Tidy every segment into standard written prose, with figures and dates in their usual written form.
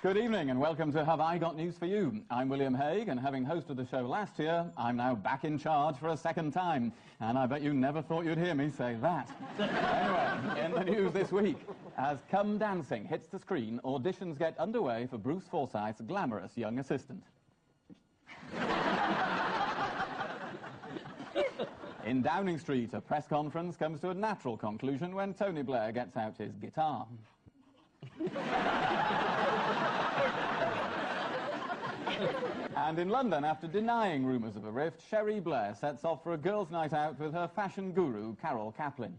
Good evening and welcome to Have I Got News For You? I'm William Hague, and having hosted the show last year, I'm now back in charge for a second time. And I bet you never thought you'd hear me say that. Anyway, in the news this week, as Come Dancing hits the screen, auditions get underway for Bruce Forsyth's glamorous young assistant. In Downing Street, a press conference comes to a natural conclusion when Tony Blair gets out his guitar. And in London, after denying rumours of a rift, Sherry Blair sets off for a girls' night out with her fashion guru, Carol Kaplan.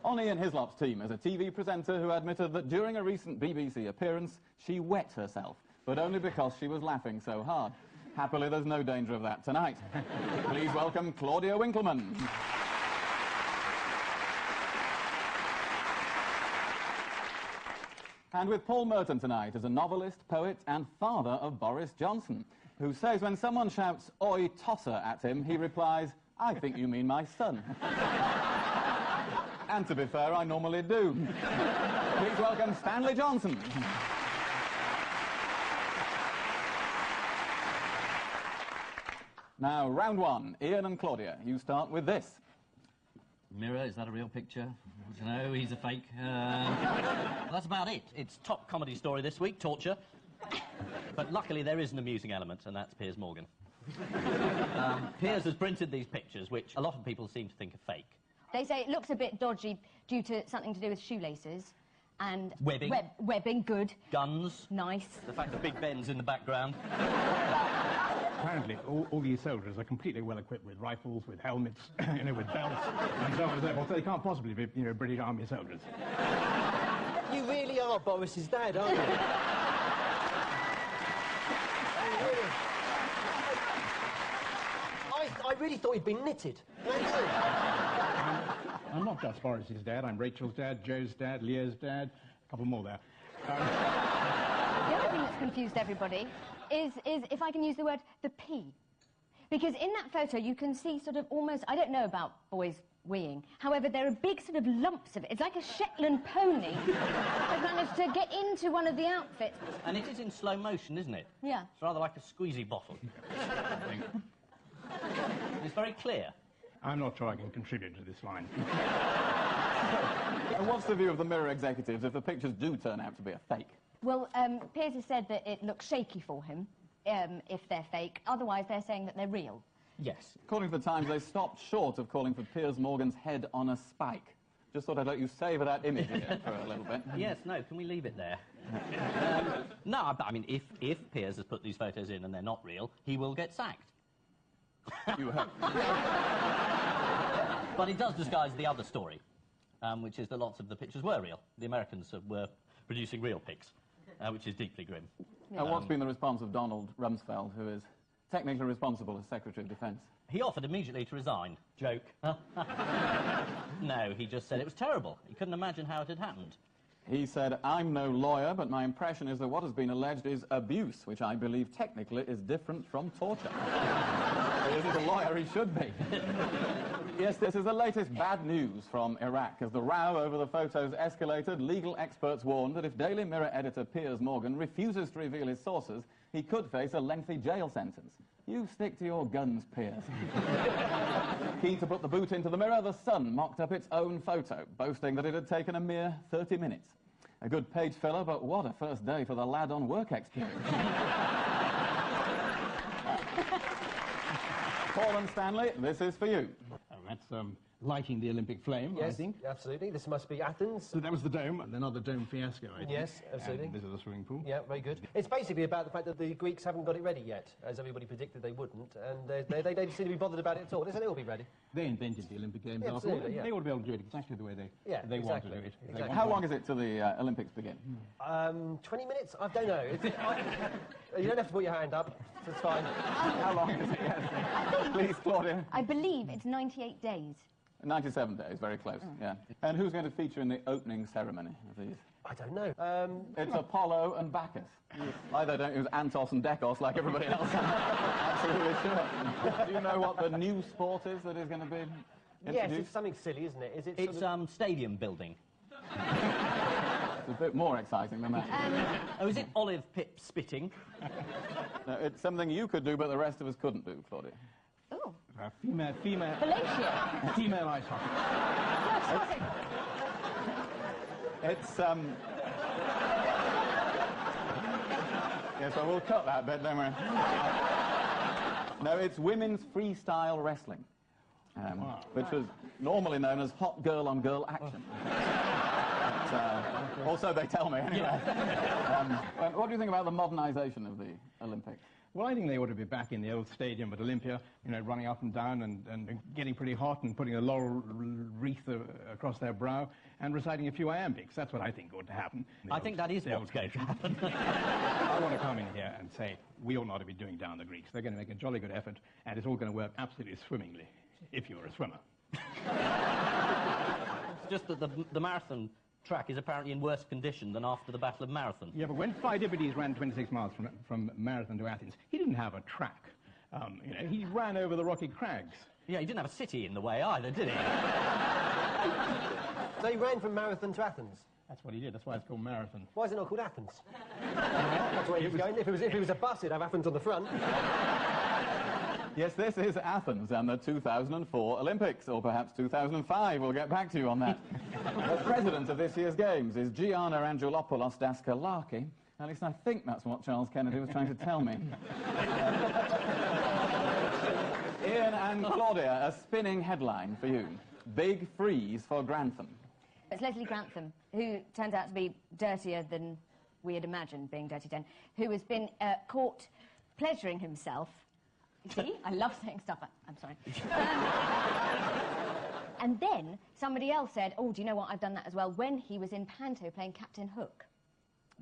On Ian Hislop's team is a TV presenter who admitted that during a recent BBC appearance, she wet herself, but only because she was laughing so hard. Happily, there's no danger of that tonight. Please welcome Claudia Winkleman. And with Paul Merton tonight is a novelist, poet and father of Boris Johnson, who says when someone shouts, "Oi, tosser," at him, he replies, "I think you mean my son." And to be fair, I normally do. Please welcome Stanley Johnson. Now, round one. Ian and Claudia, you start with this. Mirror, is that a real picture? No, he's a fake. That's about it. It's top comedy story this week, torture. But luckily there is an amusing element, and that's Piers Morgan. Piers has printed these pictures, which a lot of people seem to think are fake. They say it looks a bit dodgy due to something to do with shoelaces and... Webbing. Webbing, good. Guns. Nice. The fact that Big Ben's in the background. Apparently, all these soldiers are completely well-equipped with rifles, with helmets, with belts, and so on and so forth, so they can't possibly be, British Army soldiers. You really are Boris's dad, aren't you? I really thought he'd been knitted. I'm not just Boris's dad, I'm Rachel's dad, Joe's dad, Leah's dad, a couple more there. The other thing that's confused everybody is, if I can use the word, the P. Because in that photo you can see sort of almost, I don't know about boys weeing, however there are big sort of lumps of it. It's like a Shetland pony that managed to get into one of the outfits. And it is in slow motion, isn't it? Yeah. It's rather like a squeezy bottle. It's very clear. I'm not sure I can contribute to this line. And what's the view of the Mirror executives if the pictures do turn out to be a fake? Well, Piers has said that it looks shaky for him if they're fake. Otherwise, they're saying that they're real. Yes. According to the Times, they stopped short of calling for Piers Morgan's head on a spike. Just thought I'd let you savour that image here for a little bit. Yes, no, can we leave it there? No, I mean, if Piers has put these photos in and they're not real, he will get sacked. You hope. But it does disguise the other story, which is that lots of the pictures were real. The Americans were producing real pics, which is deeply grim. Yeah. What's been the response of Donald Rumsfeld, who is technically responsible as Secretary of Defence? He offered immediately to resign. Joke. No, he just said it was terrible. He couldn't imagine how it had happened. He said, "I'm no lawyer, but my impression is that what has been alleged is abuse, which I believe technically is different from torture." He isn't a lawyer, he should be. Yes, this is the latest bad news from Iraq. As the row over the photos escalated, legal experts warned that if Daily Mirror editor Piers Morgan refuses to reveal his sources, he could face a lengthy jail sentence. You stick to your guns, Piers. Keen to put the boot into the Mirror, The Sun mocked up its own photo, boasting that it had taken a mere 30 minutes. A good page filler, but what a first day for the lad on work experience. Paul and Stanley, this is for you. That's lighting the Olympic flame, yes, I think. Absolutely. This must be Athens. So that was the dome, and another dome fiasco, I think. Yes, absolutely. And this is the swimming pool. Yeah, very good. It's basically about the fact that the Greeks haven't got it ready yet, as everybody predicted they wouldn't, and they don't seem to be bothered about it at all. They said it will be ready. They invented the Olympic Games, Yeah, after all. absolutely, yeah. They ought to be able to do it exactly the way they want to do it. Exactly. How long is it till the Olympics begin? 20 minutes? I don't know. You don't have to put your hand up, so it's fine. How long is it? Yes. Please, Claudia. I believe it's 98 days. 97 days, very close, yeah. And who's going to feature in the opening ceremony of these? I don't know. It's Apollo and Bacchus. Either don't use Antos and Decos like everybody else. Absolutely sure. Do you know what the new sport is that is going to be Yes, introduce? it's something silly, isn't it? Is it It's sort of... stadium building. It's a bit more exciting than that. Oh, is it olive pip spitting? No, it's something you could do, but the rest of us couldn't do, Claudia. Oh, Female fellatio. female ice hockey. It's, Yes, well, we'll cut that bit, don't we? No, it's women's freestyle wrestling, which was normally known as hot girl-on-girl action. But, also, they tell me, anyway. What do you think about the modernisation of the Olympics? Well, I think they ought to be back in the old stadium at Olympia, you know, running up and down and getting pretty hot and putting a laurel wreath across their brow and reciting a few iambics. That's what I think ought to happen. I think that is what's going to happen. I want to come in here and say we ought not to be doing down the Greeks. They're going to make a jolly good effort, and it's all going to work absolutely swimmingly, if you're a swimmer. It's just that the marathon track is apparently in worse condition than after the Battle of Marathon. Yeah, but when Pheidippides ran 26 miles from Marathon to Athens, he didn't have a track. You know, he ran over the rocky crags. Yeah, he didn't have a city in the way either, did he? So he ran from Marathon to Athens? That's what he did. That's why it's called Marathon. Why is it not called Athens? That's where he was going. If it was a bus, it'd have Athens on the front. Yes, this is Athens and the 2004 Olympics, or perhaps 2005. We'll get back to you on that. The president of this year's Games is Gianna Angelopoulos Daskalaki. At least I think that's what Charles Kennedy was trying to tell me. Ian and Claudia, a spinning headline for you. Big freeze for Grantham. It's Leslie Grantham, who turns out to be dirtier than we had imagined, being Dirty 10, who has been caught pleasuring himself. See, I love saying stuff. I'm sorry. And then somebody else said, oh, do you know what, I've done that as well, when he was in Panto playing Captain Hook.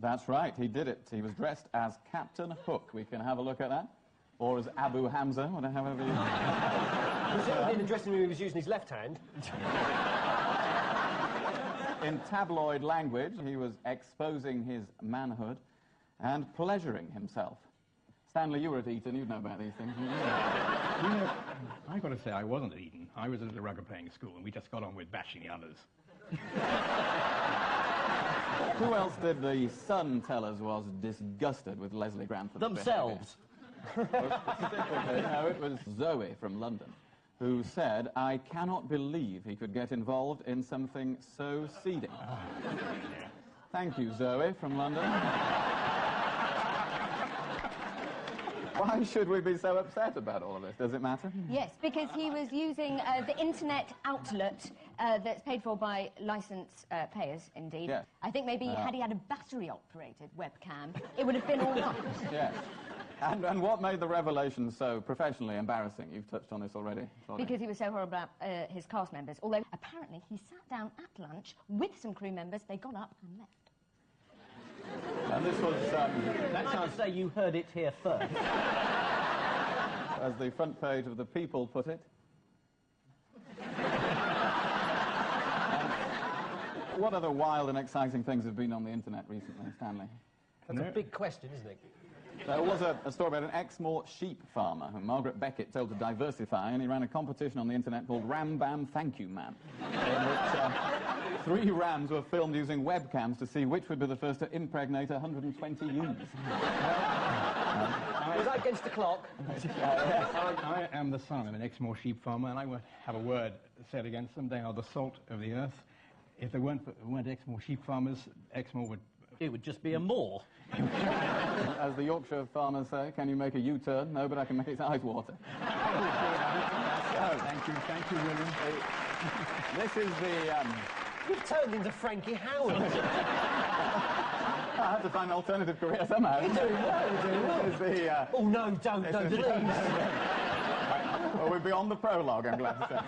That's right, he did it. He was dressed as Captain Hook. We can have a look at that. Or as Abu Hamza, whatever you... Presumably in the dressing room he was using his left hand. In tabloid language, he was exposing his manhood and pleasuring himself. Stanley, you were at Eton, you'd know about these things. You know, I've got to say, I wasn't at Eton. I was at a rugby-playing school, and we just got on with bashing the others. Who else did the Sun tell us was disgusted with Leslie Grantham? Themselves. Specifically, no, it was Zoe from London, who said, I cannot believe he could get involved in something so seedy. Thank you, Zoe from London. Why should we be so upset about all of this? Does it matter? Yes, because he was using the internet outlet that's paid for by licence payers, indeed. Yes. I think maybe had he had a battery-operated webcam, it would have been all right. Yes. And what made the revelation so professionally embarrassing? You've touched on this already, Claudia. Because he was so horrible about his cast members. Although, apparently, he sat down at lunch with some crew members, they got up and left. And this was, Can I just say you heard it here first? as the front page of The People put it. What other wild and exciting things have been on the internet recently, Stanley? That's a big question, isn't it? There was a story about an Exmoor sheep farmer whom Margaret Beckett told to diversify, and he ran a competition on the internet called Ram Bam Thank You Man, in which 3 rams were filmed using webcams to see which would be the first to impregnate 120 ewes. Was that against the clock? I am the son of an Exmoor sheep farmer, and I won't have a word said against them. They are the salt of the earth. If there weren't Exmoor sheep farmers, Exmoor would... It would just be a moor. As the Yorkshire farmers say, can you make a U-turn? No, but I can make its eyes water. Thank you, William. This is the... You've turned into Frankie Howard. I had to find an alternative career somehow. You're doing well, you're doing well. This is the... Oh, no, don't, please. Well, we're beyond the prologue, I'm glad to say.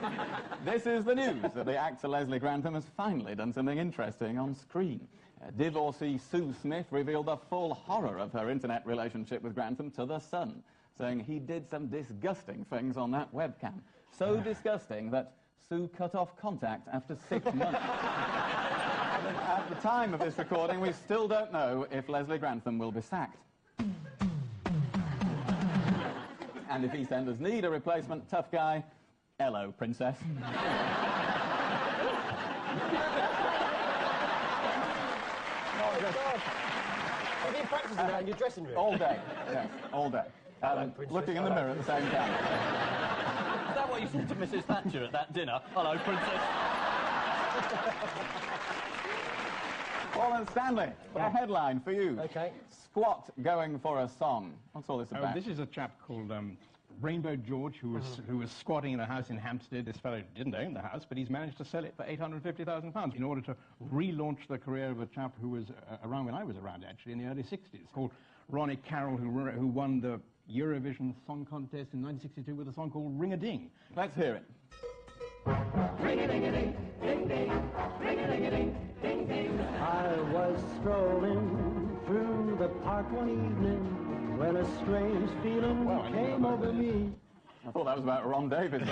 This is the news that the actor Leslie Grantham has finally done something interesting on screen. Divorcee Sue Smith revealed the full horror of her internet relationship with Grantham to The Sun, saying he did some disgusting things on that webcam. So disgusting that Sue cut off contact after 6 months. At the time of this recording, we still don't know if Leslie Grantham will be sacked. And if EastEnders need a replacement tough guy, Hello, princess. Oh, God. Have you been practising that in your dressing room? All day, yes, all day. Princess. Looking in the mirror at the same time. Is that what you said to Mrs. Thatcher at that dinner? Hello, princess. Paul and Stanley, a headline for you. OK. Squat going for a song. What's all this about? This is a chap called Rainbow George, who was squatting in a house in Hampstead. This fellow didn't own the house, but he's managed to sell it for £850,000 in order to relaunch the career of a chap who was around when I was around, actually, in the early 60s, called Ronnie Carroll, who won the Eurovision Song Contest in 1962 with a song called Ring-a-Ding. Let's hear it. Ring-a-ding-a-ding, ding-ding, ring-a-ding-a-ding, ding-ding. I was strolling through the park one evening when a strange feeling came over me. I thought that was about Ron Davis.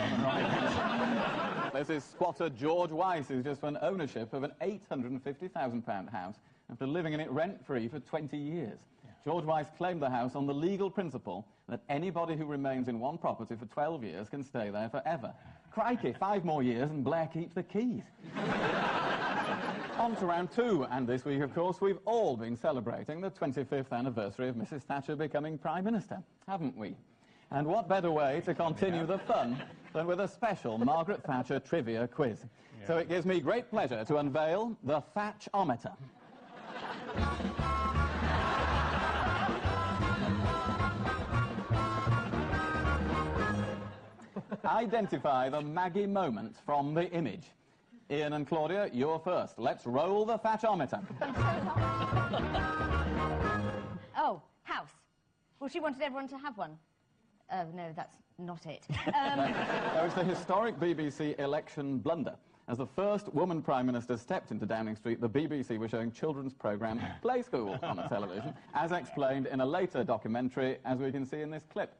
This is squatter George Weiss, who's just won ownership of an £850,000 house after living in it rent-free for 20 years. George Weiss claimed the house on the legal principle that anybody who remains in one property for 12 years can stay there forever. Crikey, 5 more years and Blair keeps the keys. On to round 2, and this week, of course, we've all been celebrating the 25th anniversary of Mrs. Thatcher becoming Prime Minister, haven't we? And what better way to continue the fun than with a special Margaret Thatcher trivia quiz. Yeah. So it gives me great pleasure to unveil the Thatchometer. Identify the Maggie moment from the image. Ian and Claudia, you're first. Let's roll the Thatchometer. Oh, house. Well, she wanted everyone to have one. Oh, no, that's not it. It's the historic BBC election blunder. As the first woman Prime Minister stepped into Downing Street, the BBC were showing children's programme Play School on the television, as explained in a later documentary, as we can see in this clip.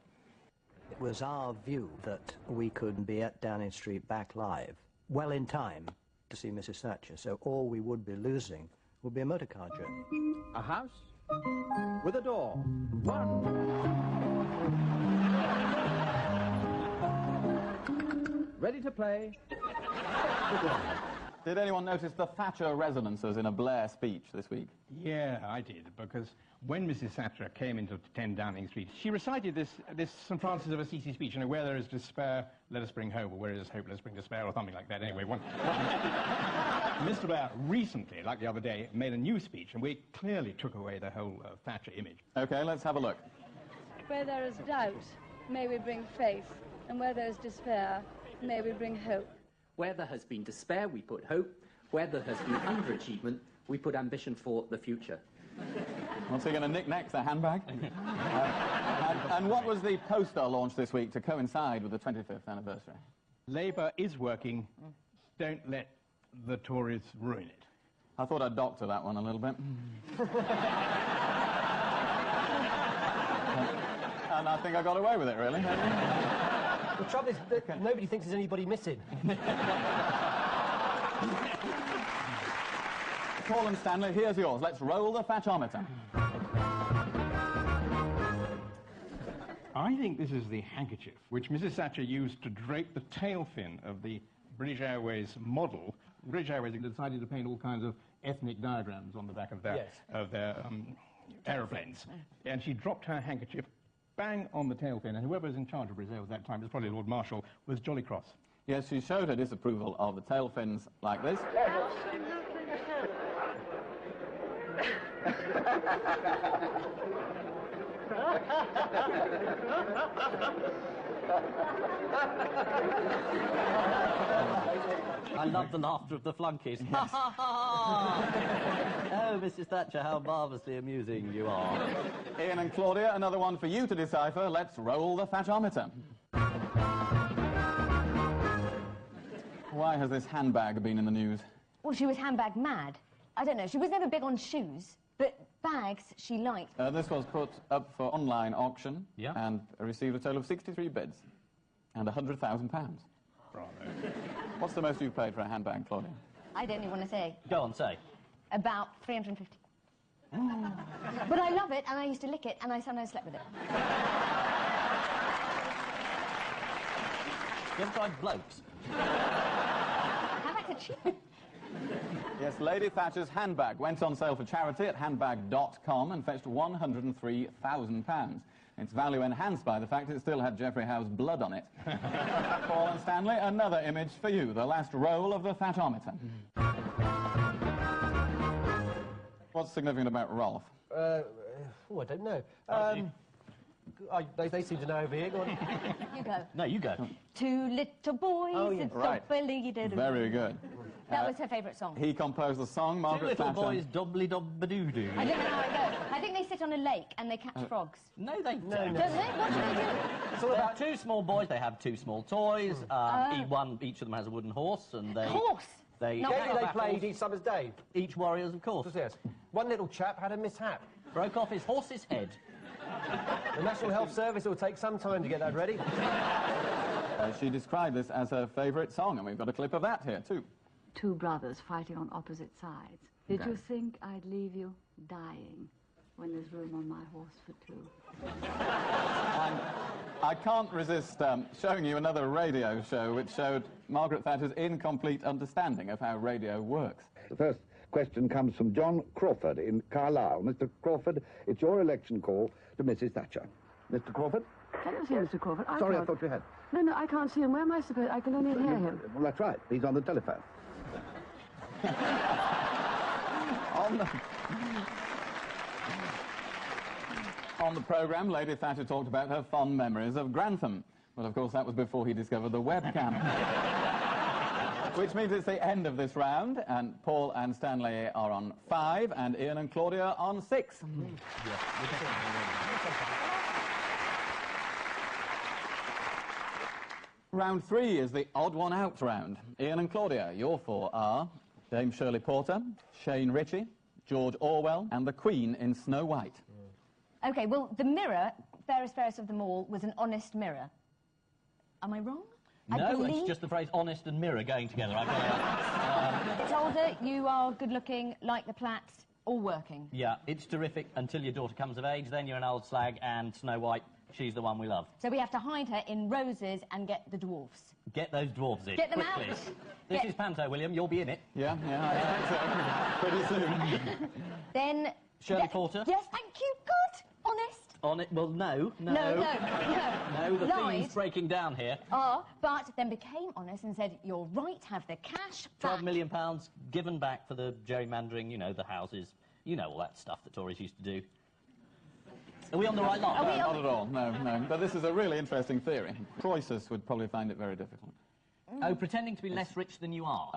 It was our view that we could be at Downing Street back live, well in time to see Mrs. Thatcher, so all we would be losing would be a motor car journey. A house with a door. 1. Ready to play. Did anyone notice the Thatcher resonances in a Blair speech this week? Yeah, I did, because when Mrs. Thatcher came into 10 Downing Street, she recited this St. Francis of Assisi speech, where there is despair, let us bring hope, or where there is hope, let us bring despair, or something like that. Anyway, Mr. Blair recently, like the other day, made a new speech, and we clearly took away the whole Thatcher image. OK, let's have a look. Where there is doubt, may we bring faith, and where there is despair, may we bring hope. Where there has been despair, we put hope. Where there has been underachievement, we put ambition for the future. What's he going to nick next, a handbag? And what was the poster launched this week to coincide with the 25th anniversary? Labour is working. Don't let the Tories ruin it. I thought I'd doctor that one a little bit. And I think I got away with it, really. The trouble is that nobody thinks there's anybody missing. Paul and Stanley, here's yours. Let's roll the Thatchometer. I think this is the handkerchief which Mrs. Thatcher used to drape the tail fin of the British Airways model. British Airways decided to paint all kinds of ethnic diagrams on the back of their aeroplanes. And she dropped her handkerchief bang on the tail fin, and whoever was in charge of Brazil at that time, it was probably Lord Marshall, was jolly cross. Yes, she showed her disapproval of the tail fins like this. I love the laughter of the flunkies. Ha ha ha! Oh, Mrs. Thatcher, how marvellously amusing you are. Ian and Claudia, another one for you to decipher. Let's roll the Thatchometer. Why has this handbag been in the news? Well, she was handbag mad. I don't know, she was never big on shoes, but bags she liked. This was put up for online auction and received a total of 63 bids and £100,000. Bravo. What's the most you've paid for a handbag, Claudia? I don't even want to say. Go on, say. About 350. But I love it, and I used to lick it, and I sometimes slept with it. You ever tried blokes? How about a cheap? Yes, Lady Thatcher's handbag went on sale for charity at handbag.com and fetched £103,000. Its value enhanced by the fact it still had Geoffrey Howe's blood on it. Paul and Stanley, another image for you, the last roll of the Thatometer. What's significant about Rolf? I don't know. They seem to know over here. Go on. You go. No, you go. Two little boys. Oh, yeah. Right. Very good. That was her favourite song. He composed the song, Two Margaret little Thatcher. boys, dobbly-dobb-a-doo-doo. I don't know how it goes. I think they sit on a lake and they catch frogs. No, they don't. Don't they? What do they do? It's all about two small boys. They have two small toys. Each of them has a wooden horse, and they... Horse? They Not Game they battles. played each summer's day. Each warriors, of course. Yes. One little chap had a mishap. Broke off his horse's head. The National Health Service will take some time to get that ready. She described this as her favourite song, and we've got a clip of that here, too. Two brothers fighting on opposite sides. Did you think I'd leave you dying when there's room on my horse for two? I can't resist showing you another radio show which showed Margaret Thatcher's incomplete understanding of how radio works. The first question comes from John Crawford in Carlisle. Mr. Crawford, it's your election call to Mrs. Thatcher. Mr. Crawford? Can you see Mr. Crawford? Sorry, I thought you had. No, I can't see him. Where am I supposed... I can only hear him. Well, that's right. He's on the telephone. On the programme, Lady Thatcher talked about her fond memories of Grantham. Well, of course, that was before he discovered the webcam. Which means it's the end of this round, and Paul and Stanley are on 5, and Ian and Claudia on 6. Round 3 is the odd one out round. Ian and Claudia, your 4 are Dame Shirley Porter, Shane Ritchie, George Orwell, and the Queen in Snow White. OK, well, the mirror, fairest of them all, was an honest mirror. Am I wrong? No, it's just the phrase honest and mirror going together. It's older, you are good-looking, like the Platts, all working. Yeah, it's terrific until your daughter comes of age, then you're an old slag, and Snow White, she's the one we love. So we have to hide her in roses and get the dwarfs. Get those dwarves in. Get them quickly. out. This is Panto, William. You'll be in it. Yeah, I expect so. Pretty soon. Then... Shirley Porter. Yes, thank you. Good. Honest. On it. Well, no. No, the theme's breaking down here. But then became honest and said, you're right, have the cash back. £12 million given back for the gerrymandering, you know, the houses. You know all that stuff that Tories used to do. Are we on the right line? No, not at all. No. But this is a really interesting theory. Croesus would probably find it very difficult. Oh, pretending to be less rich than you are.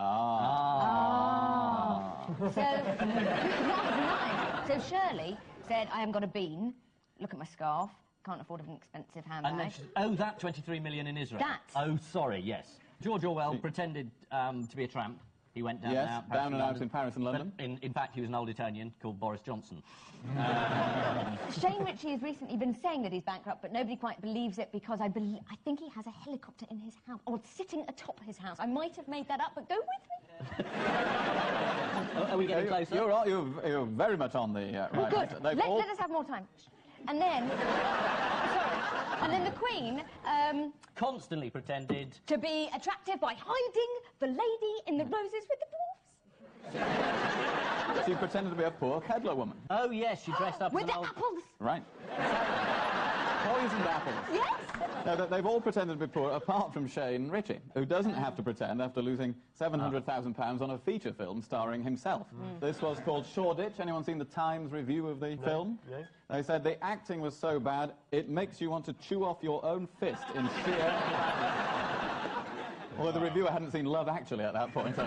So, nice. So Shirley said, I haven't got a bean. Look at my scarf. Can't afford an expensive handbag. And then that 23 million in Israel. That. Oh, sorry, yes. George Orwell pretended to be a tramp. He went down and out. Down and out in Paris and London. But in fact, he was an old Italian called Boris Johnson. Shane Ritchie has recently been saying that he's bankrupt, but nobody quite believes it because I think he has a helicopter in his house, or sitting atop his house. I might have made that up, but go with me. Are we getting closer? You're very much on the right. Good. Let us have more time. And then... And then the Queen... constantly pretended... to be attractive by hiding the lady in the roses with the dwarfs. She pretended to be a poor peddler woman. Oh, yes, she dressed up with as an the old... apples. Right. Poisoned apples. Yes. No, they've all pretended to be poor, apart from Shane Ritchie, who doesn't have to pretend after losing £700,000 on a feature film starring himself. This was called Shoreditch. Anyone seen the Times review of the film? No. They said the acting was so bad, it makes you want to chew off your own fist in sheer... Although the reviewer hadn't seen Love Actually at that point.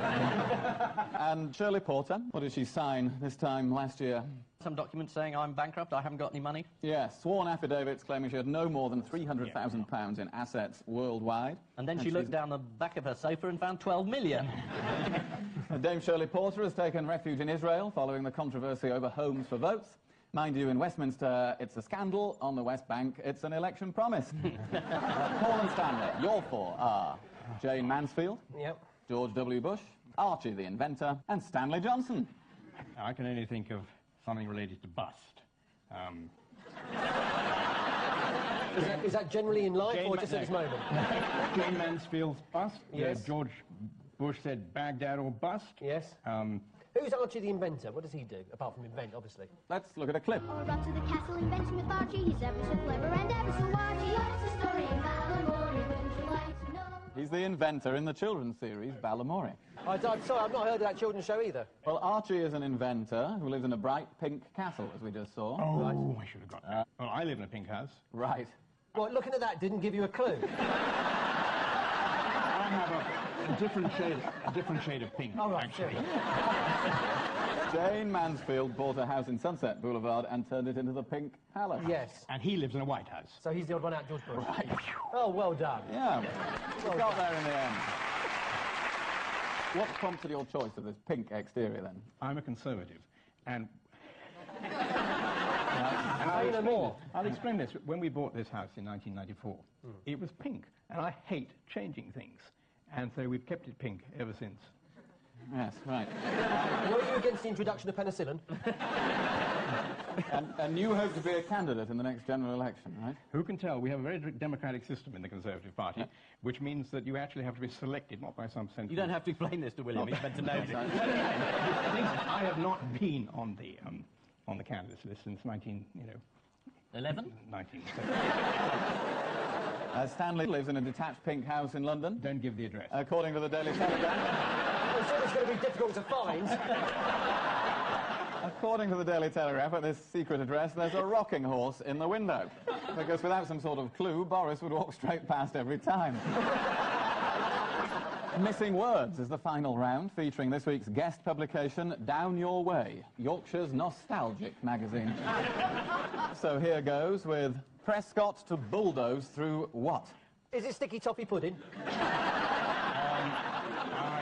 And Shirley Porter, what did she sign this time last year? Some documents saying I'm bankrupt, I haven't got any money. Yes, sworn affidavits claiming she had no more than £300,000 in assets worldwide. And then she looked down the back of her sofa and found 12 million. Dame Shirley Porter has taken refuge in Israel following the controversy over homes for votes. Mind you, in Westminster, it's a scandal. On the West Bank, it's an election promise. Paul and Stanley, your 4 are Jane Mansfield, George W. Bush, Archie the inventor, and Stanley Johnson. I can only think of something related to bust. Is that generally in life or just at this moment? Jane Mansfield's bust. Yes. George Bush said Baghdad or bust. Yes. Who's Archie the inventor? What does he do, apart from invent, obviously? Let's look at a clip. Or up to the castle invention with Archie. He's ever so clever and ever so archy. What's the story in Ballamore? Wouldn't you like to know? He's the inventor in the children's series, Ballamore. I'm sorry, I've not heard of that children's show either. Well, Archie is an inventor who lives in a bright pink castle, as we just saw. Oh, right. I should have got that. Well, I live in a pink house. Right. Well, looking at that didn't give you a clue. I have a different shade of pink, actually. Jane Mansfield bought a house in Sunset Boulevard and turned it into the Pink Palace. Yes. And he lives in a White House. So he's the odd one out, George Bush. Right. Oh, well done. Yeah. Well got there in the end. What prompted your choice of this pink exterior, then? I'm a conservative, and... I'll explain this. When we bought this house in 1994, it was pink, and I hate changing things. And so we've kept it pink ever since. Yes, right. Were you against the introduction of penicillin? And you hope to be a candidate in the next general election, right? Who can tell? We have a very democratic system in the Conservative Party, which means that you actually have to be selected, not by some central... You don't have to explain this to William, he's meant to know this. I have not been on the candidates list since 11? 19. Stanley lives in a detached pink house in London. Don't give the address. According to the Daily Telegraph. I'm sure it's going to be difficult to find. According to the Daily Telegraph, at this secret address, there's a rocking horse in the window. Because without some sort of clue, Boris would walk straight past every time. Missing Words is the final round, featuring this week's guest publication, Down Your Way, Yorkshire's nostalgic magazine. So here goes with Prescott to bulldoze through what? Is it sticky toffee pudding?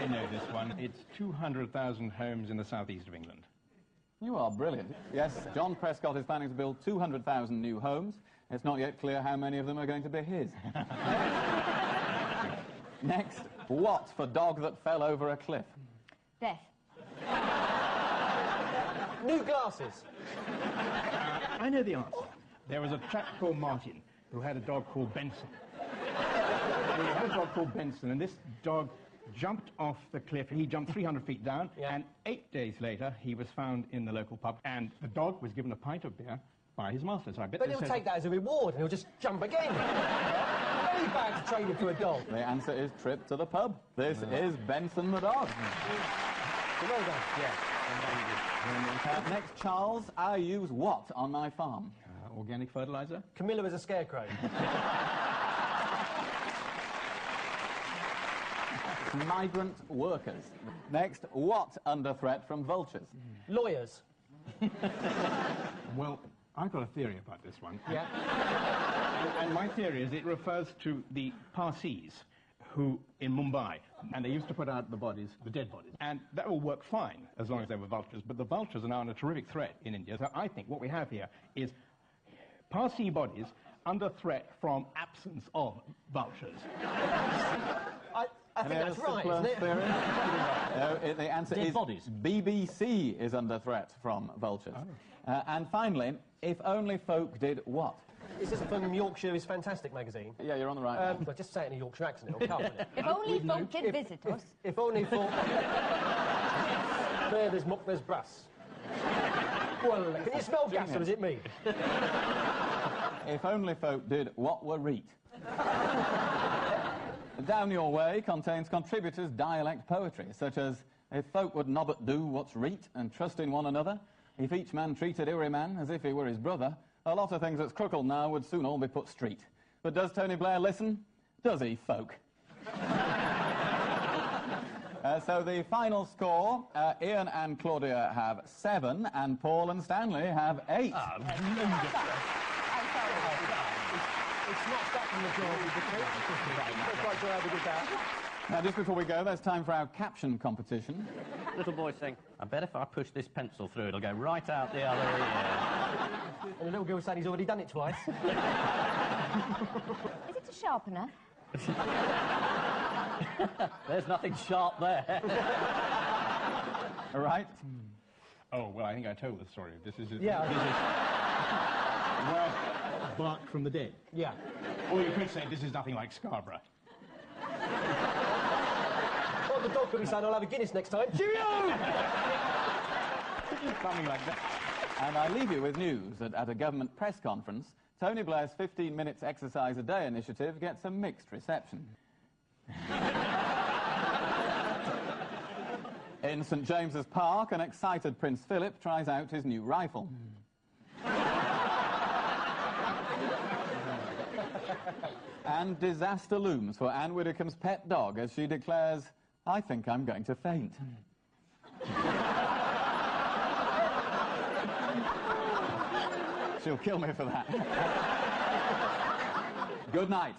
I know this one. It's 200,000 homes in the southeast of England. You are brilliant. Yes, John Prescott is planning to build 200,000 new homes. It's not yet clear how many of them are going to be his. Next, what for dog that fell over a cliff? Death. New glasses. I know the answer. There was a chap called Martin who had a dog called Benson. And this dog jumped off the cliff. He jumped 300 feet down, and 8 days later, he was found in the local pub, and the dog was given a pint of beer by his master. So I bet but he'll take that as a reward, and he'll just jump again. Very bad to train him to a dog. The answer is trip to the pub. This is Benson the dog. Well done. Yeah. Next, Charles, I use what on my farm? Organic fertilizer. Camilla is a scarecrow. Migrant workers. Next, what under threat from vultures? Lawyers. Well, I've got a theory about this one. Yeah. And my theory is it refers to the Parsis who, in Mumbai, and they used to put out the bodies, the dead bodies. And that will work fine as long as they were vultures, but the vultures are now a terrific threat in India. So I think what we have here is Parsi bodies under threat from absence of vultures. I think that's right, isn't it? No, the answer is bodies. BBC is under threat from vultures. Oh. And finally, if only folk did what? Is this from Yorkshire is Fantastic magazine? Yeah, you're on the right. Well, just say it in a Yorkshire accent, it'll come. If only folk did visit us. If only folk... there's muck, there's brass. Well, can you smell gas, or is it me? If only folk did what were reet. Down Your Way contains contributors' dialect poetry, such as, if folk would nobbut do what's reet and trust in one another, if each man treated every man as if he were his brother, a lot of things that's crooked now would soon all be put street. But does Tony Blair listen? Does he, folk? So the final score, Ian and Claudia have 7, and Paul and Stanley have 8. It's not that from the majority of the crew. I'm quite sure how we did that. Now, just before we go, there's time for our caption competition. Little boy saying, I bet if I push this pencil through, it'll go right out the other ear. And the little girl said he's already done it twice. Is it a sharpener? There's nothing sharp there. All right. Oh, well, I think I told the story. This is... Yeah. Well, barked from the dead. Yeah. Or you could say, this is nothing like Scarborough. Or the dog could be saying, I'll have a Guinness next time. Cheerio! Something like that. And I leave you with news that at a government press conference, Tony Blair's 15 minutes exercise a day initiative gets a mixed reception. In St James's Park, an excited Prince Philip tries out his new rifle. And disaster looms for Anne Widdecombe's pet dog as she declares, I think I'm going to faint. She'll kill me for that. Good night.